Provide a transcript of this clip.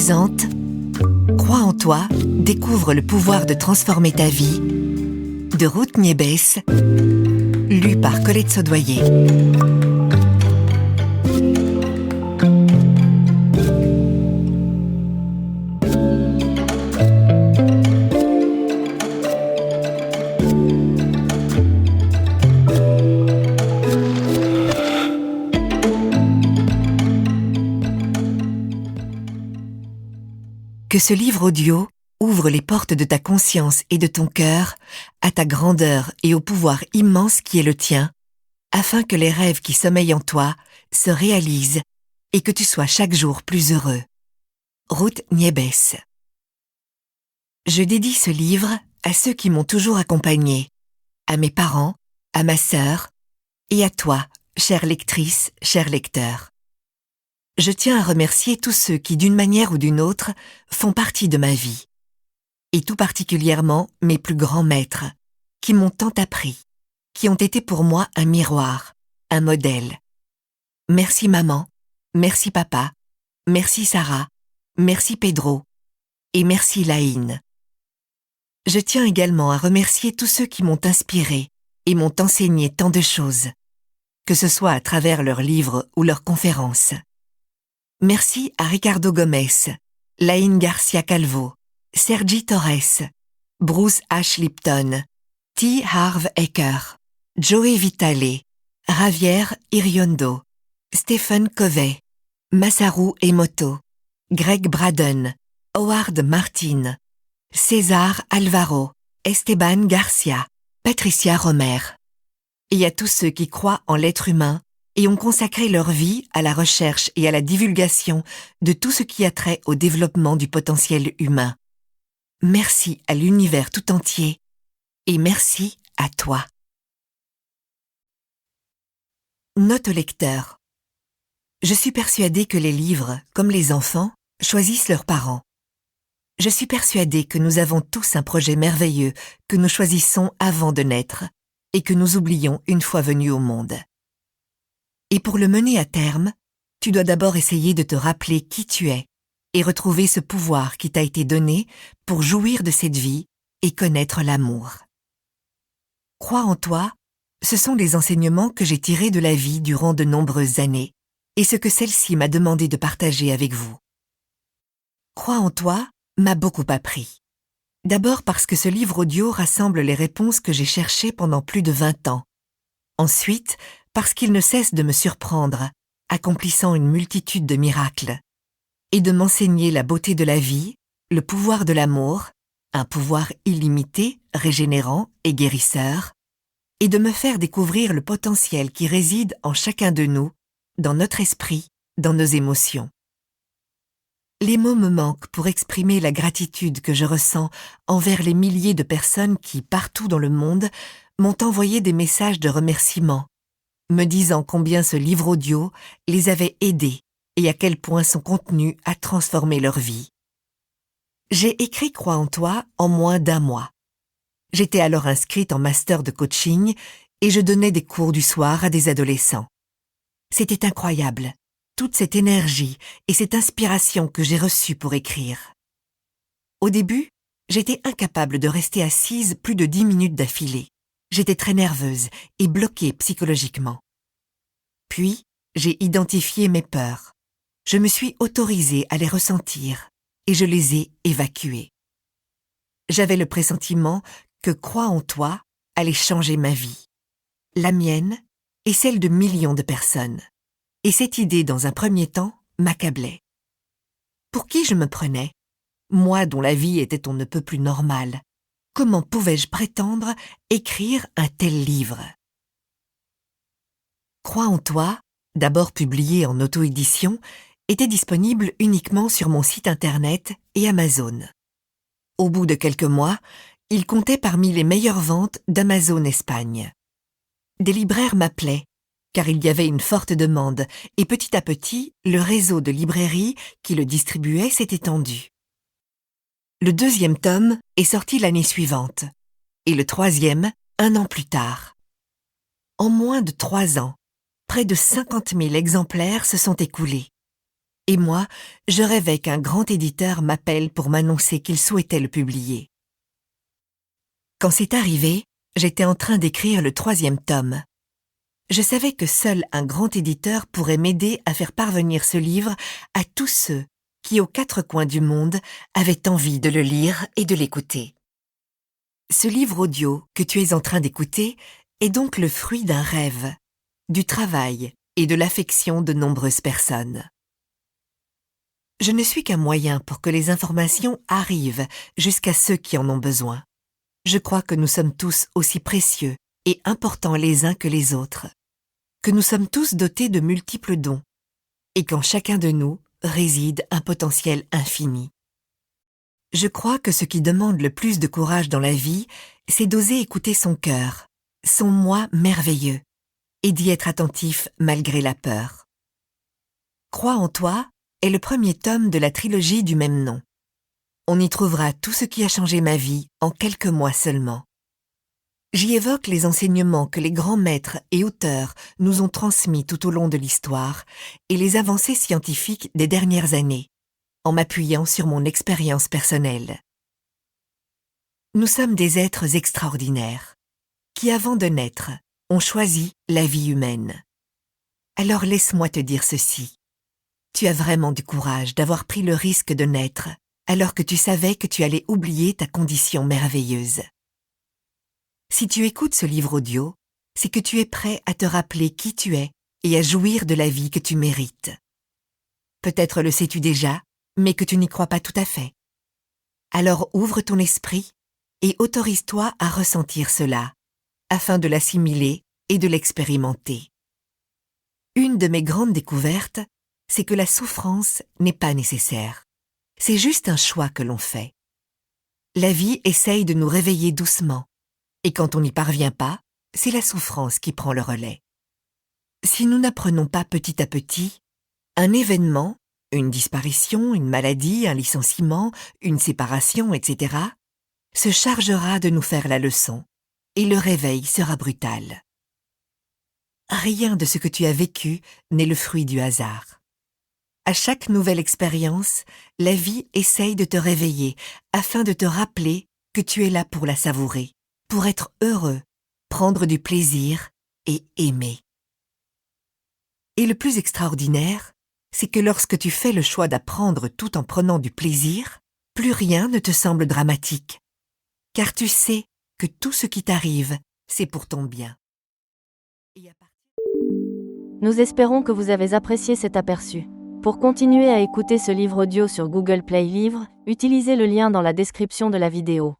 présente Crois en toi, découvre le pouvoir de transformer ta vie de Ruth Niébès, lu par Colette Saudoyer. Que ce livre audio ouvre les portes de ta conscience et de ton cœur à ta grandeur et au pouvoir immense qui est le tien, afin que les rêves qui sommeillent en toi se réalisent et que tu sois chaque jour plus heureux. Ruth Niébès. Je dédie ce livre à ceux qui m'ont toujours accompagné, à mes parents, à ma sœur et à toi, chère lectrice, cher lecteur. Je tiens à remercier tous ceux qui, d'une manière ou d'une autre, font partie de ma vie. Et tout particulièrement mes plus grands maîtres, qui m'ont tant appris, qui ont été pour moi un miroir, un modèle. Merci maman, merci papa, merci Sarah, merci Pedro, et merci Laïne. Je tiens également à remercier tous ceux qui m'ont inspiré et m'ont enseigné tant de choses, que ce soit à travers leurs livres ou leurs conférences. Merci à Ricardo Gomez, Laïne Garcia Calvo, Sergi Torres, Bruce H. Lipton, T. Harv Eker, Joey Vitale, Javier Iriondo, Stephen Covey, Masaru Emoto, Greg Braden, Howard Martin, César Alvaro, Esteban Garcia, Patricia Romer. Et à tous ceux qui croient en l'être humain et ont consacré leur vie à la recherche et à la divulgation de tout ce qui a trait au développement du potentiel humain. Merci à l'univers tout entier et merci à toi. Note au lecteur. Je suis persuadée que les livres, comme les enfants, choisissent leurs parents. Je suis persuadée que nous avons tous un projet merveilleux que nous choisissons avant de naître et que nous oublions une fois venus au monde. Et pour le mener à terme, tu dois d'abord essayer de te rappeler qui tu es et retrouver ce pouvoir qui t'a été donné pour jouir de cette vie et connaître l'amour. Crois en toi, ce sont les enseignements que j'ai tirés de la vie durant de nombreuses années et ce que celle-ci m'a demandé de partager avec vous. Crois en toi m'a beaucoup appris. D'abord parce que ce livre audio rassemble les réponses que j'ai cherchées pendant plus de 20 ans. Ensuite, parce qu'il ne cesse de me surprendre, accomplissant une multitude de miracles, et de m'enseigner la beauté de la vie, le pouvoir de l'amour, un pouvoir illimité, régénérant et guérisseur, et de me faire découvrir le potentiel qui réside en chacun de nous, dans notre esprit, dans nos émotions. Les mots me manquent pour exprimer la gratitude que je ressens envers les milliers de personnes qui, partout dans le monde, m'ont envoyé des messages de remerciement, me disant combien ce livre audio les avait aidés et à quel point son contenu a transformé leur vie. J'ai écrit Crois en toi en moins d'1 mois. J'étais alors inscrite en master de coaching et je donnais des cours du soir à des adolescents. C'était incroyable, toute cette énergie et cette inspiration que j'ai reçue pour écrire. Au début, j'étais incapable de rester assise plus de 10 minutes d'affilée. J'étais très nerveuse et bloquée psychologiquement. Puis, j'ai identifié mes peurs. Je me suis autorisée à les ressentir et je les ai évacuées. J'avais le pressentiment que Crois en toi allait changer ma vie, la mienne et celle de millions de personnes. Et cette idée, dans un premier temps, m'accablait. Pour qui je me prenais? Moi dont la vie était on ne peut plus normale. Comment pouvais-je prétendre écrire un tel livre? Crois en toi, d'abord publié en auto-édition, était disponible uniquement sur mon site internet et Amazon. Au bout de quelques mois, il comptait parmi les meilleures ventes d'Amazon Espagne. Des libraires m'appelaient, car il y avait une forte demande, et petit à petit, le réseau de librairies qui le distribuait s'est étendu. Le 2e tome est sorti l'année suivante, et le 3e, 1 an plus tard. En moins de 3 ans, près de 50 000 exemplaires se sont écoulés. Et moi, je rêvais qu'un grand éditeur m'appelle pour m'annoncer qu'il souhaitait le publier. Quand c'est arrivé, j'étais en train d'écrire le 3e tome. Je savais que seul un grand éditeur pourrait m'aider à faire parvenir ce livre à tous ceux qui, aux 4 coins du monde, avaient envie de le lire et de l'écouter. Ce livre audio que tu es en train d'écouter est donc le fruit d'un rêve, du travail et de l'affection de nombreuses personnes. Je ne suis qu'un moyen pour que les informations arrivent jusqu'à ceux qui en ont besoin. Je crois que nous sommes tous aussi précieux et importants les uns que les autres, que nous sommes tous dotés de multiples dons, et qu'en chacun de nous réside un potentiel infini. Je crois que ce qui demande le plus de courage dans la vie, c'est d'oser écouter son cœur, son moi merveilleux, et d'y être attentif malgré la peur. Crois en toi est le 1er tome de la trilogie du même nom. On y trouvera tout ce qui a changé ma vie en quelques mois seulement. J'y évoque les enseignements que les grands maîtres et auteurs nous ont transmis tout au long de l'histoire et les avancées scientifiques des dernières années, en m'appuyant sur mon expérience personnelle. Nous sommes des êtres extraordinaires, qui avant de naître, ont choisi la vie humaine. Alors laisse-moi te dire ceci. Tu as vraiment du courage d'avoir pris le risque de naître, alors que tu savais que tu allais oublier ta condition merveilleuse. Si tu écoutes ce livre audio, c'est que tu es prêt à te rappeler qui tu es et à jouir de la vie que tu mérites. Peut-être le sais-tu déjà, mais que tu n'y crois pas tout à fait. Alors ouvre ton esprit et autorise-toi à ressentir cela, afin de l'assimiler et de l'expérimenter. Une de mes grandes découvertes, c'est que la souffrance n'est pas nécessaire. C'est juste un choix que l'on fait. La vie essaye de nous réveiller doucement, et quand on n'y parvient pas, c'est la souffrance qui prend le relais. Si nous n'apprenons pas petit à petit, un événement, une disparition, une maladie, un licenciement, une séparation, etc., se chargera de nous faire la leçon, et le réveil sera brutal. Rien de ce que tu as vécu n'est le fruit du hasard. À chaque nouvelle expérience, la vie essaye de te réveiller afin de te rappeler que tu es là pour la savourer, pour être heureux, prendre du plaisir et aimer. Et le plus extraordinaire, c'est que lorsque tu fais le choix d'apprendre tout en prenant du plaisir, plus rien ne te semble dramatique, car tu sais que tout ce qui t'arrive, c'est pour ton bien. Nous espérons que vous avez apprécié cet aperçu. Pour continuer à écouter ce livre audio sur Google Play Livres, utilisez le lien dans la description de la vidéo.